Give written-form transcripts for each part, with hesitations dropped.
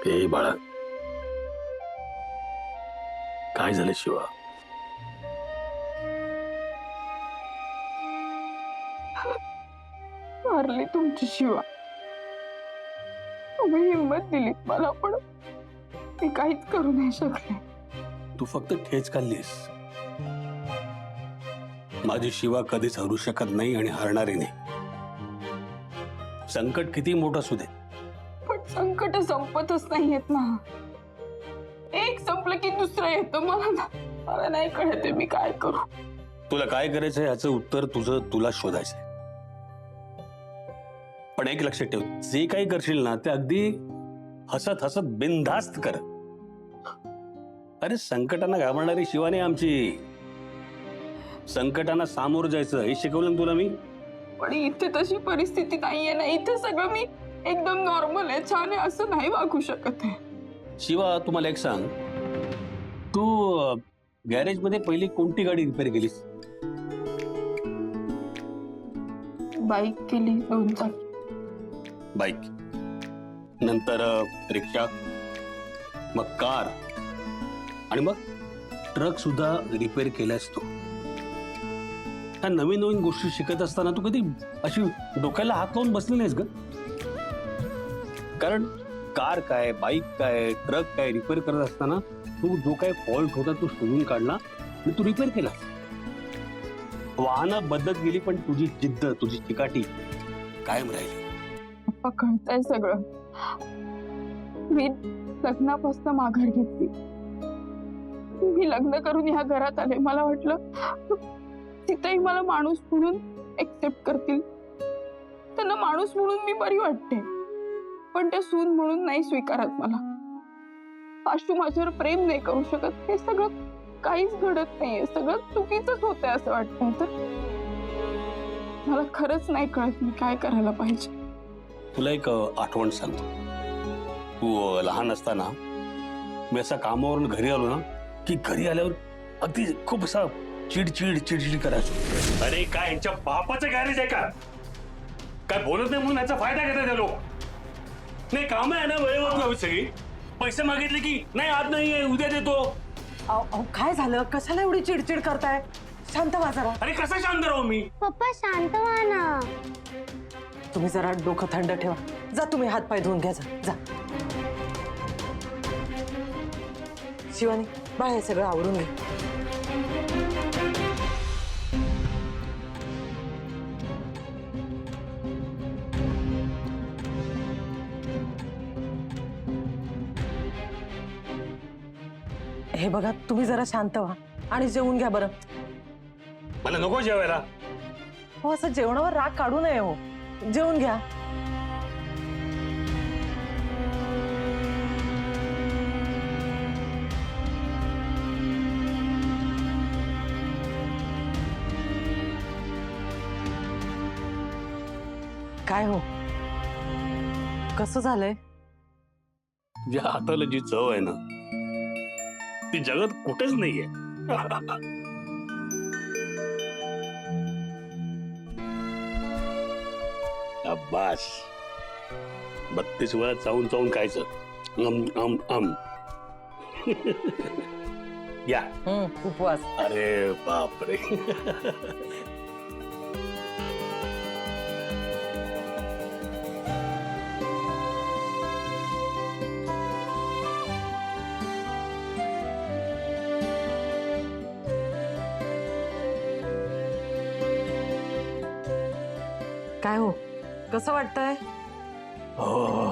ए बाळा, काय झालं शिवा? मारली तुमची शिवा. तुम्ही हिंमत दिलीत मला, पण मी काहीच करू नाही शकले. तू फक्त ठेच खाल्लीस. माझी शिवा कधीच हरू शकत नाही आणि हरणारी नाही. संकट किती मोठं असू दे, पण संकट संपतच नाहीयेत ना. एक संपलं की दुसरं येतं. मला नाही कळत मी काय करू. तुला काय करायचंय याचं उत्तर तुला शोधायचंय. पण एक लक्षात ठेव, जे काही करशील ना ते अगदी हसत हसत बिनधास्त कर. अरे संकटांना घाबरणारी शिवा नाही आमची. संकटांना सामोरं जायचं हे शिकवलं ना तुला मी. पण इथे तशी परिस्थिती नाहीये ना. इथे सगळं मी एकदम नॉर्मल आहे, छान आहे, असं नाही वागू शकत आहे. शिवा, तुम्हाला एक सांग, तू गॅरेज मध्ये पहिली कोणती गाडी रिपेअर केलीस? बाईक केली, 2 चाकी. बाईक, नंतर रिक्षा, मग कार, आणि मग ट्रक सुद्धा रिपेअर केलास तू. ह्या नवीन नवीन गोष्टी शिकत असताना तू कधी अशी डोक्याला हात लावून बसली नाहीस ग? कारण कार काय, बाईक काय, ट्रक काय रिपेअर करत असताना तू जो काय फॉल्ट होता तो शोधून काढला आणि तू रिपेअर केला. वाहनं बदलत गेली पण तुझी जिद्द, तुझी चिकाटी कायम राहिली. पप्पा, कळतंय सगळं. मी लग्नापासून माघार घेतली. मी लग्न करून ह्या घरात आले. मला वाटलं तिथेही मला माणूस म्हणून एक्सेप्ट करतील, त्यांना माणूस म्हणून मी बरी वाटते. पण त्या सून म्हणून नाही स्वीकारत मला. आशू माझ्यावर प्रेम नाही करू शकत. हे सगळं काहीच घडत नाहीये. सगळं चुकीचंच होतंय असं वाटतंय. तर मला खरंच नाही कळत मी काय करायला पाहिजे. तुला एक आठवण सांगतो. तू लहान असताना मी असा कामावरून घरी आलो ना की घरी आल्यावर अगदी खूप असा चिडचिड करायचो. अरे काय यांच्या बापाचं गॅरेज आहे का? काय बोलत नाही म्हणून याचा फायदा घेतात ते लोक. नाही काम आहे ना वेळेवर सगळी. पैसे मागितले की नाही, आज नाही, उद्या देतो. अहो काय झालं? कशाला एवढी चिडचिड करताय? शांत व्हा जरा. अरे कसं शांत राहू मी? पप्पा शांत व्हा ना. तुम्ही जरा डोकं थंड ठेवा. जा तुम्ही हात पाय धुवून घ्या. जा. शिवानी, बाळ हे सगळं आवरून घे. हे बघा, तुम्ही जरा शांत व्हा आणि जेवून घ्या बरं. मला नको जेवायला. हो, असं जेवणावर राग काढू नये. हो, जेवून घ्या. काय हो, कसं झालंय? ज्या हाताला जी चव आहे ना ती जगात कुठेच नाहीये. शाबास. 32 वेळा चावून चावून खायचं. या. उपवास. अरे बापरे. काय हो, कसं वाटतंय? हो,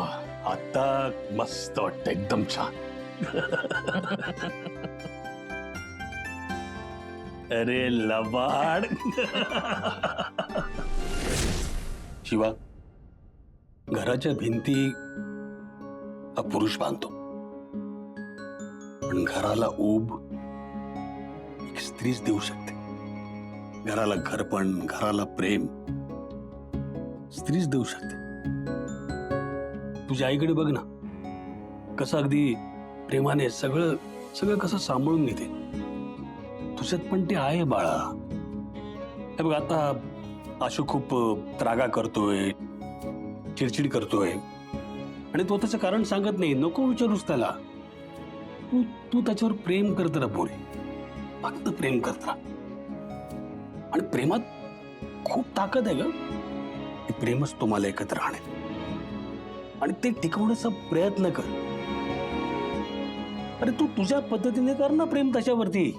आता मस्त वाटतं, एकदम छान. अरे लबाड. शिवा, घराच्या भिंती हा पुरुष बांधतो, पण घराला ऊब एक स्त्रीच देऊ शकते. घराला घरपण, घराला प्रेम स्त्रीच देऊ शकते. तुझ्या आईकडे बघ ना, कसं अगदी प्रेमाने सगळं सगळं कसं सांभाळून घेते. तुझ्यात पण ते आहे बाळा. हे बघ, आता आशू खूप त्रागा करतोय, चिडचिड करतोय, आणि तो त्याचं कारण सांगत नाही. नको विचारूस त्याला. तू तू त्याच्यावर प्रेम करत राहा पोरी, फक्त प्रेम करत राहा. आणि प्रेमात खूप ताकद आहे ग. ते प्रेमच तुम्हाला एकत्र राहणे आणि ते टिकवण्याचा प्रयत्न कर. अरे तू तुझ्या पद्धतीने कर ना प्रेम त्याच्यावरती.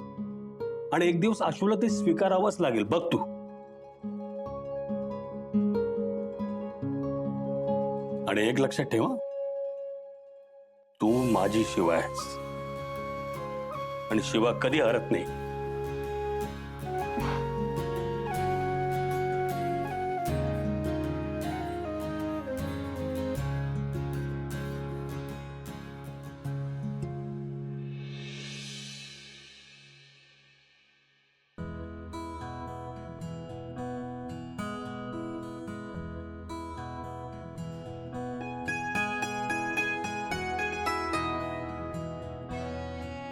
आणि एक दिवस आशूला ते स्वीकारावंच लागेल बघ तू. आणि एक लक्षात ठेवा, तू माझी शिवा आहेस आणि शिवा कधी हरत नाही.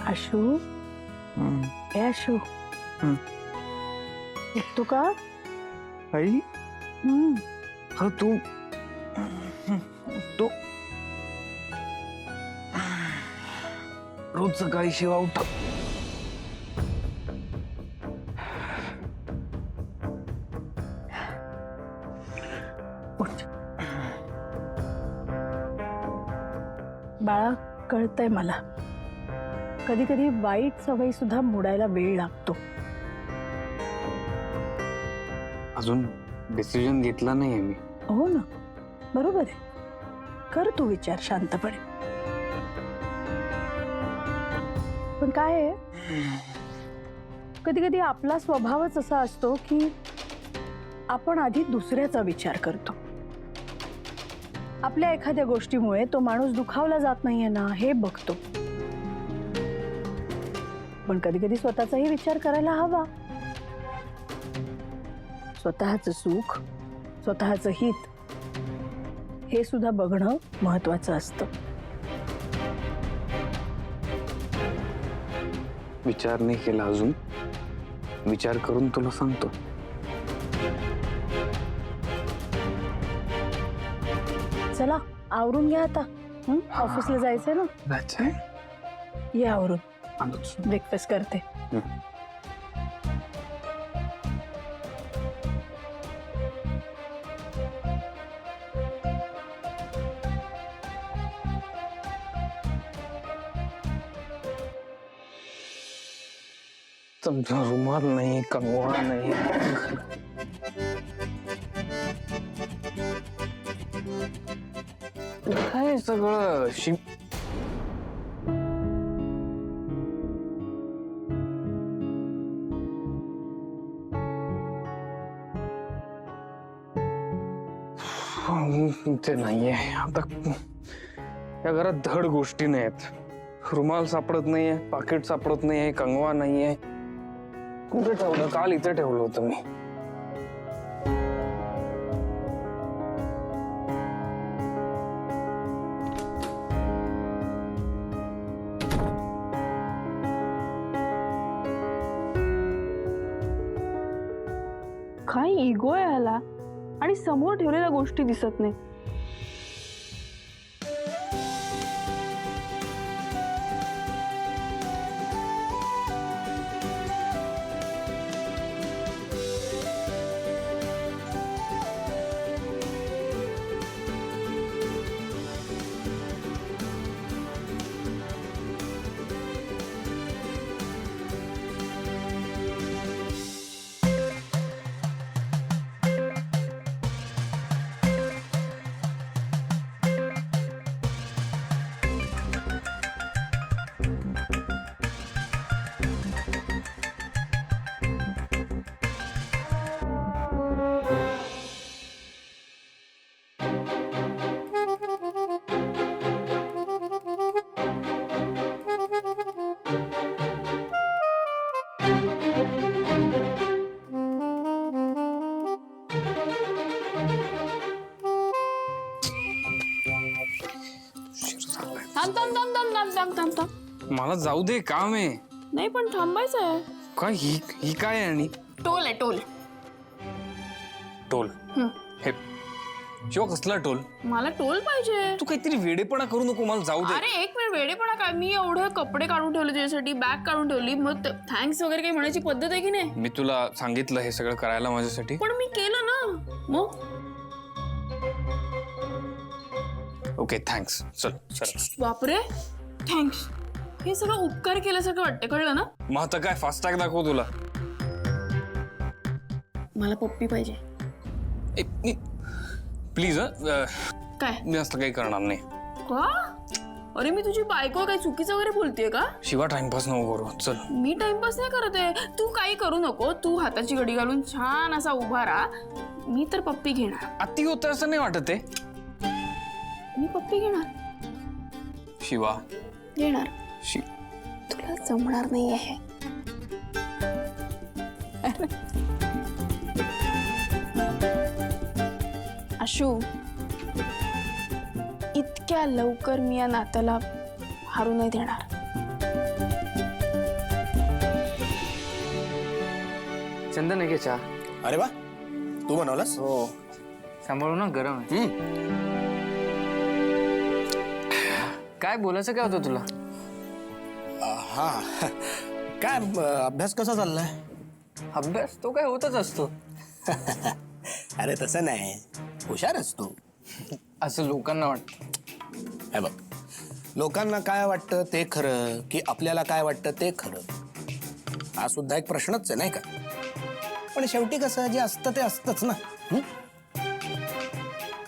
आशू, ए आशू, उठतो का? आई हा तू तो रोज सकाळी शिवा उठ. बाळा, कळतंय मला, कधी कधी वाईट सवयी सुद्धा मोडायला वेळ लागतो. अजून डिसिजन घेतला नाहीये मी. हो ना, बरोबर आहे. कर तू विचार शांतपणे. पण काय आहे, कधी कधी आपला स्वभावच असा असतो की आपण आधी दुसऱ्याचा विचार करतो. आपल्या एखाद्या गोष्टीमुळे तो माणूस दुखावला जात नाहीये ना हे बघतो. पण कधी कधी स्वतःचाही विचार करायला हवा. स्वतःचं सुख, स्वतःचं हित हे सुद्धा बघणं महत्वाचं असतं. विचार नाही केला अजून, विचार करून तुला सांगतो. चला आवरून घ्या आता. ऑफिसला जायचंय ना. जायचंय. ये आवरून, आलोच. ब्रेकफास्ट करते. तुमचा रुमाल नाही, कंगवा नाही. काय सगळं ते नाहीये आता. या घरात धड गोष्टी नाहीत. रुमाल सापडत नाहीये, पाकिट सापडत नाहीये, कंगवा नाहीये. कुठे ठेवलं? काल इथे ठेवलं होतं मी. काय इगो आहे ह्याला, आणि समोर ठेवलेल्या गोष्टी दिसत नाही. मला जाऊ दे, काम आहे. नाही पण थांबायचं आहे. काय ही काय आहे? आणि टोल आहे, टोल. टोल. हे शिवा कसला टोल? मला टोल पाहिजे. तू काहीतरी वेडेपणा करू नको, मला जाऊ दे. अरे एक मिनिट, वेडेपणा काय? मी एवढे कपडे काढून ठेवले तुझ्यासाठी, बॅग काढून ठेवली, मग थँक्स वगैरे काही म्हणायची पद्धत आहे की नाही? मी तुला सांगितलं हे सगळं करायला माझ्यासाठी. पण मी केलं ना. मग ओके थँक्स. चल चल. बापरे, थँक्स. हे सगळं उपकार केल्यासारखं वाटतं, कळलं ना? मग आता काय फास्टॅग दाखव तुला. मला पप्पी पाहिजे. प्लीज काय? मी असं काही करणार नाही. का? अरे मी तुझी बायको, काय चुकीचं वगैरे बोलतेय का? शिवा टाइमपास नको करू. चल. मी टाइमपास नाही करत आहे. तू काही करू नको. तू हाताची घडी घालून छान असा उभा राहा. मी तर पप्पी घेणार. अति होतं असं नाही वाटत आहे. मी पप्पी घेणार. शिवा घेणार. तुला जमणार नाही आहे. आशू, इतक्या लवकर मी या नात्याला हारू नाही देणार. चंदन आहे चहा? अरे वा, तू बनवलास? हो. सांभाळू ना, गरम आहे. काय बोलायचं काय होतं तुला? हा काय अभ्यास कसा चाललाय? अभ्यास तो काय होतच असतो. अरे तसं नाही, हुशारच तू. असं लोकांना वाटतं. हे बघ, लोकांना काय वाटतं ते खरं की आपल्याला काय वाटतं ते खरं, हा सुद्धा एक प्रश्नच आहे नाही का? पण शेवटी कसं जे असतं ते असतंच ना.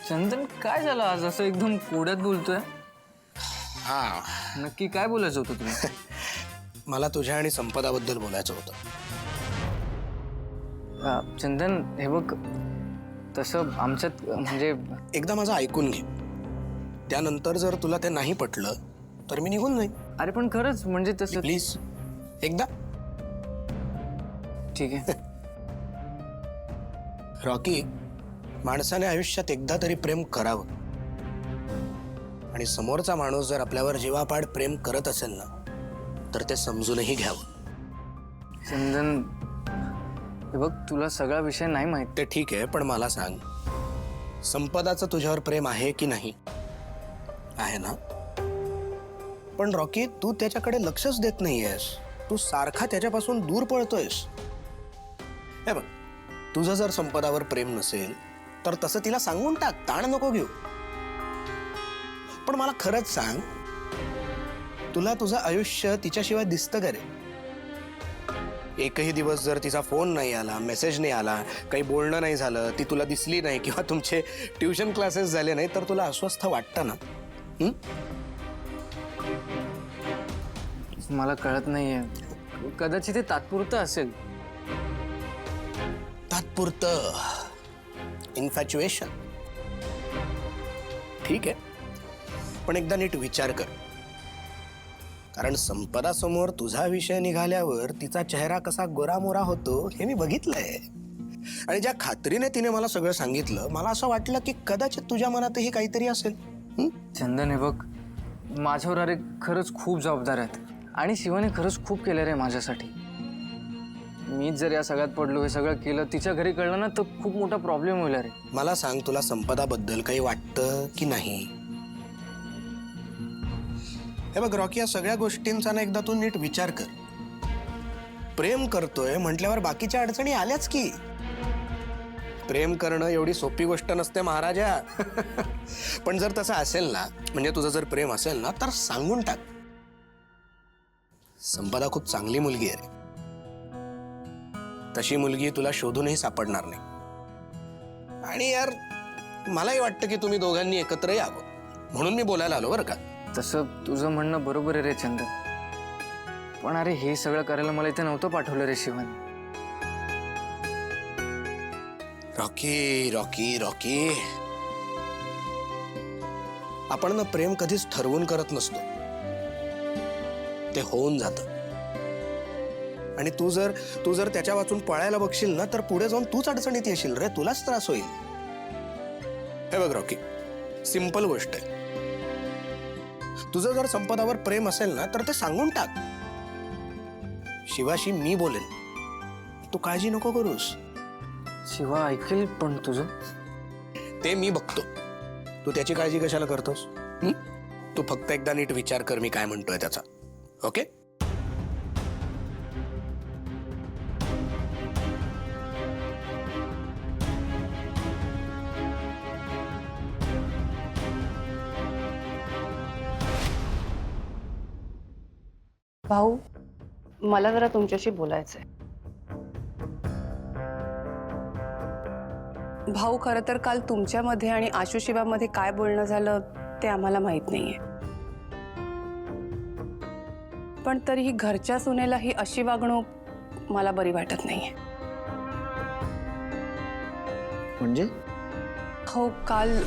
चंदन काय झालं आज असं एकदम कोड्यात बोलतोय? हा, नक्की काय बोलायचं होतं तुला? मला तुझ्या आणि संपदाबद्दल बोलायचं होतं. चंदन हे बघ, तसं आमच्यात म्हणजे एकदा माझं ऐकून घे, त्यानंतर जर तुला ते नाही पटलं तर मी निघून जाईन. अरे पण खरंच म्हणजे तसं. प्लीज एकदा. ठीक आहे. रॉकी, माणसाने आयुष्यात एकदा तरी प्रेम करावं, आणि समोरचा माणूस जर आपल्यावर जीवापाड प्रेम करत असेल ना तर ते समजूनही घ्यावं. चंदन हे बघ, तुला सगळा विषय नाही माहित. ते ठीक आहे, पण मला सांग, संपदाचं तुझ्यावर प्रेम आहे की नाही? आहे ना? पण रॉकी, तू त्याच्याकडे लक्षच देत नाहीयेस. तू सारखा त्याच्यापासून दूर पळतोयस. हे बघ, तुझं जर संपदावर प्रेम नसेल तर तसं तिला सांगून टाक, ताण नको घेऊ. पण मला खरंच सांग, तुला तुझं आयुष्य तिच्याशिवाय दिसतं का रे? एकही दिवस जर तिचा फोन नाही आला, मेसेज नाही आला, काही बोलणं नाही झालं, ती तुला दिसली नाही किंवा तुमचे ट्युशन क्लासेस झाले नाही तर तुला अस्वस्थ वाटतं ना? मला कळत नाहीये, कदाचित ते तात्पुरतं असेल. तात्पुरतं इन्फॅच्युएशन, ठीक आहे, पण एकदा नीट विचार कर. कारण संपदासमोर तुझा विषय निघाल्यावर तिचा चेहरा कसा गोरामोरा होतो हे मी बघितलंय. आणि ज्या खात्रीने तिने मला सगळं सांगितलं, मला असं वाटलं की कदाचित तुझ्या मनातही काहीतरी असेल. चंदन हे बघ, माझ्यावर अरे खरंच खूप जबाबदाऱ्या आहेत, आणि शिवाने खरंच खूप केलं रे माझ्यासाठी. मीच जर या सगळ्यात पडलो, हे सगळं केलं, तिच्या घरी कळलं ना तर खूप मोठा प्रॉब्लेम होईल रे. मला सांग, तुला संपदाबद्दल काही वाटतं की नाही? हे बघ रॉकी, या सगळ्या गोष्टींचा ना एकदा तू नीट विचार कर. प्रेम करतोय म्हटल्यावर बाकीच्या अडचणी आल्याच की. प्रेम करणं एवढी सोपी गोष्ट नसते महाराजा. पण जर तसं असेल ना, म्हणजे तुझं जर प्रेम असेल ना, तर सांगून टाक. संपदा खूप चांगली मुलगी आहे रे. तशी मुलगी तुला शोधूनही सापडणार नाही. आणि यार, मलाही वाटतं की तुम्ही दोघांनी एकत्र यावं, म्हणून मी बोलायला आलो बरं का. तसं तुझं म्हणणं बरोबर आहे रे चंदन, पण अरे हे सगळं करायला मला इथे नव्हतं पाठवलं रे शिवानी. रॉकी रॉकी रॉकी, आपण ना प्रेम कधीच ठरवून करत नसतो, ते होऊन जातं. आणि तू जर त्याच्या वाचून पळायला बघशील ना तर पुढे जाऊन तूच अडचणीत येशील रे, तुलाच त्रास होईल. हे बघ रॉकी, सिंपल गोष्ट आहे. तुझं जर संपदावर प्रेम असेल ना तर ते सांगून टाक. शिवाशी मी बोलेन, तू काळजी नको करूस. शिवा ऐकेल पण तुझं? ते मी बघतो. तू त्याची काळजी कशाला करतोस? तू फक्त एकदा नीट विचार कर मी काय म्हणतोय त्याचा. ओके? भाऊ, मला जरा तुमच्याशी बोलायचंय. भाऊ, खरं तर काल तुमच्यामध्ये आणि आशु शिवामध्ये काय बोलणं झालं ते आम्हाला माहित नाहीये. पण तरीही घरच्या सुनेला ही अशी वागणूक मला बरी वाटत नाहीये. म्हणजे हो, काल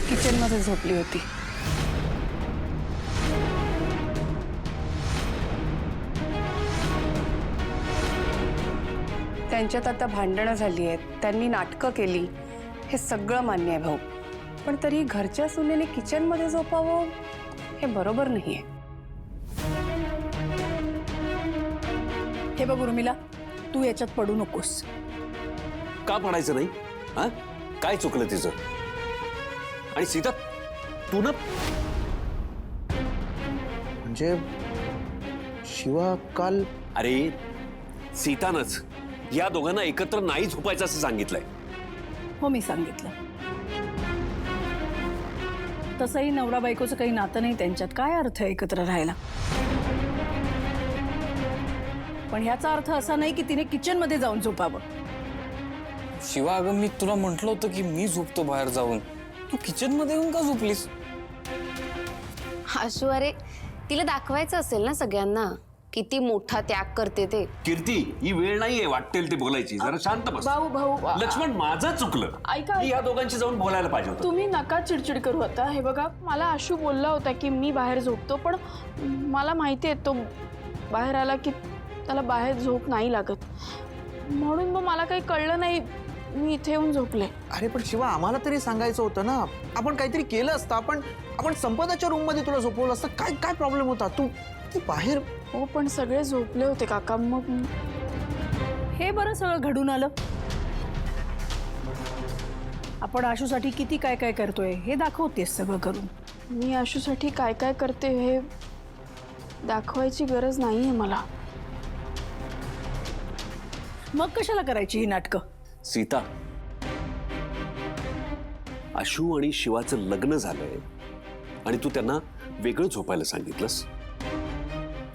किचनमध्ये झोपली होती. त्यांच्यात आता भांडणं झाली आहेत, त्यांनी नाटकं केली, हे सगळं मान्य आहे भाऊ. पण तरी घरच्या सुनेने किचनमध्ये झोपावं हे बरोबर नाहीये. हे बघ उर्मिला, तू याच्यात पडू नकोस. का पडायचं नाही? हा, काय चुकलं तिचं? आणि सीता, तू ना म्हणजे शिवा काल अरे सीतानच या दोघांना एकत्र नाही झोपायचं असं सांगितलंय. हो, मी सांगितलं. तसंही नवरा बायकोचं काही नातं नाही त्यांच्यात, काय अर्थ आहे एकत्र राहायला? पण ह्याचा अर्थ असा नाही की तिने किचनमध्ये जाऊन झोपावं. शिवा, अगं मी तुला म्हटलं होतं की मी झोपतो बाहेर जाऊन, तू किचन मध्ये येऊन का झोपलीस? आशु, अरे तिला दाखवायचं असेल ना सगळ्यांना किती मोठा त्याग करते ते. कीर्ती, ही वेळ नाहीये वाटेल ते बोलायची. जरा शांत बस. भाऊ लक्ष्मण, माझं चुकलं. ऐका. मी या दोघांशी जाऊन बोलायला पाहिजे होतं. तुम्ही नका चिडचिड करू आता. हे बघा, मला आशू बोलला होता की मी बाहेर झोपतो, पण मला माहिती आहे तो बाहेर आला की त्याला बाहेर झोप नाही लागत, म्हणून मग मला काही कळलं नाही, मी इथे येऊन झोपले. अरे पण शिवा, आम्हाला तरी सांगायचं होतं ना. आपण काहीतरी केलं असतं. आपण संपदाच्या रूम मध्ये तुला झोपवलं असतं. काय प्रॉब्लेम होता? तू बाहेर. हो, पण सगळे झोपले होते काका. मग हे बरं सगळं घडून आलं. आपण आशूसाठी किती काय काय करतोय हे दाखवतेस सगळं करून. मी आशूसाठी काय काय करते हे दाखवायची गरज नाहीये मला. मग कशाला करायची ही नाटकं? सीता, आशू आणि शिवाचं लग्न झालंय आणि तू त्यांना वेगळं झोपायला सांगितलंस.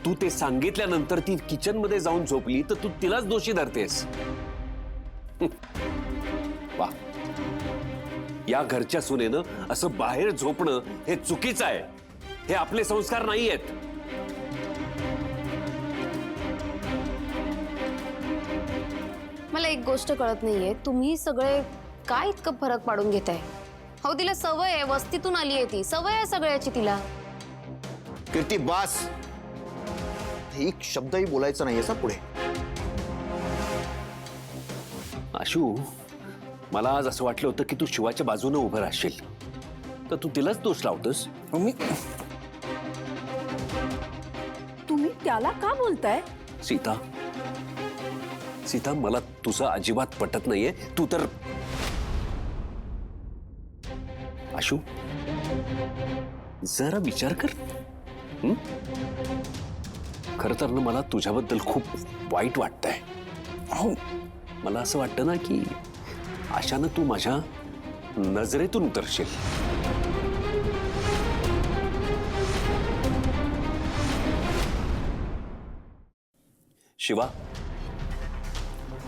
तू ते सांगितल्यानंतर ती किचन मध्ये जाऊन झोपली तर तू तिलाच दोषी धरतेस. वा, या घरच्या सुनेनं असं बाहेर झोपणं हे चुकीचं आहे. हे आपले संस्कार नाही आहेत. मला एक गोष्ट कळत नाहीये, तुम्ही सगळे काय इतकं फरक पाडून घेताय? हो, तिला सवय आहे, वस्तीतून आली आहे, ती सवय आहे सगळ्याची तिला. कीर्ती, बास. एक शब्दही बोलायचं नाही असा पुढे. आशू, मला आज असं वाटलं होतं की तू शिवाच्या बाजूने उभं राहशील, तर तू तिलाच दोष लावतोस. मी तुम्ही त्याला का बोलताय? सीता, सीता, मला तुझं अजिबात पटत नाहीये. तू तर आशू, जरा विचार कर. खरं तर ना मला तुझ्याबद्दल खूप वाईट वाटतंय. हो, मला असं वाटतं ना की अशानं तू माझ्या नजरेतून उतरशील. शिवा,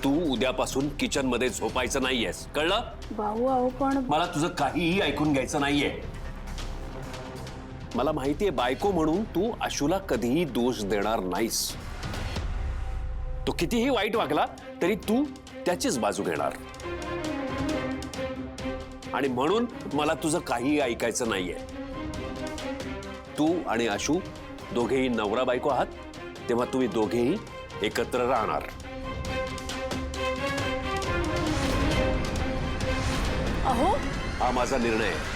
तू उद्यापासून किचन मध्ये झोपायचं नाहीयेस, कळलं? भाऊ, अहो पण मला तुझं काहीही ऐकून घ्यायचं नाहीये. मला माहितीये बायको म्हणून तू आशूला कधीही दोष देणार नाहीस. तो कितीही वाईट वागला तरी तू त्याचीच बाजू घेणार. आणि म्हणून मला तुझं काहीही ऐकायचं नाहीये. तू आणि आशू दोघेही नवरा बायको आहात, तेव्हा तुम्ही दोघेही एकत्र राहणार. अहो, हा माझा निर्णय आहे.